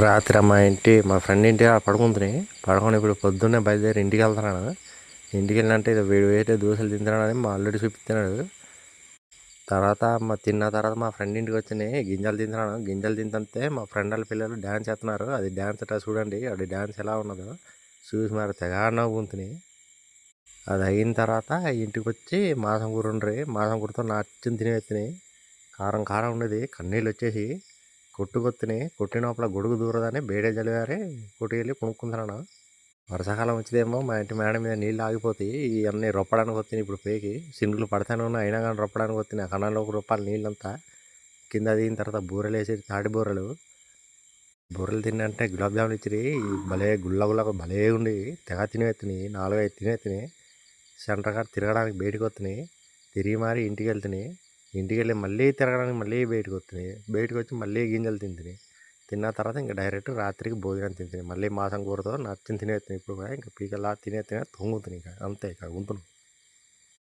రాత్రి మా ఫ్రెండ్ ఇంటి పడుకుంటున్నాయి. పడుకొని ఇప్పుడు పొద్దున్నే బయలుదేరి ఇంటికి వెళ్తున్నాను. ఇంటికి వెళ్ళినంటే ఇది వేడి వేడి దోశలు తింటున్నాడని మా అల్లుడు చూపిస్తున్నాడు. తర్వాత తిన్న తర్వాత మా ఫ్రెండ్ ఇంటికి వచ్చినాయి గింజలు తింటున్నాను. గింజలు తింటే మా ఫ్రెండ్ వాళ్ళ పిల్లలు డ్యాన్స్ చేస్తున్నారు. అది డ్యాన్స్ అట్లా చూడండి, అది డ్యాన్స్ ఎలా ఉన్నదో చూసి మరి తెగ నవ్వుకుంటున్నాయి. అది అయిన తర్వాత ఇంటికి వచ్చి మాసం కూర ఉండ్రి, మాసం కూరతో నచ్చిన తినేస్తున్నాయి. కారం కారం ఉండేది, కన్నీళ్ళు వచ్చేసి కొట్టుకొత్తిని. కొట్టినప్పుడు గొడుగు దూరదని బేడే జలివారే కొట్టుకెళ్ళి కొనుక్కుంటున్నాను. వర్షాకాలం వచ్చిందేమో మా ఇంటి మేడ మీద నీళ్ళు ఆగిపోతాయి. ఇవన్నీ రొప్పడానికి వస్తున్నాయి. ఇప్పుడు పేకి సింగులు పడతానే ఉన్నాయి, అయినా కానీ రొప్పడానికి వస్తున్నాయి. ఆ కన్నాలోకి రూపాయలు నీళ్ళంతా కింద దిగిన తర్వాత బూరెలు వేసి తాటి బూరెలు తిన్నంటే గులాబ్ జాములు ఇచ్చిరి. భలే గుల్ల గుల్ల భలే ఉండి తెగ తినేస్తున్నాయి. 4-5 తినేస్తున్నాయి. సెంటర్ కాడ తిరగడానికి బయటకు వస్తున్నాయి. తిరిగి మారి ఇంటికి వెళ్తున్నాయి. ఇంటికి వెళ్ళి మళ్ళీ తిరగడానికి మళ్ళీ బయటకు వస్తున్నాయి. బయటకు వచ్చి మళ్ళీ గింజలు తింటున్నాయి. తిన్న తర్వాత ఇంకా డైరెక్ట్ రాత్రికి భోజనం తింటున్నాయి. మళ్ళీ మాసం కూరతో నచ్చింది తినేస్తున్నాయి. ఇప్పుడు కూడా ఇంకా పీకల్లా తినేస్తున్నాయి, తొంగుతున్నాయి. ఇంకా అంతే, ఇక ఉంటున్నాయి.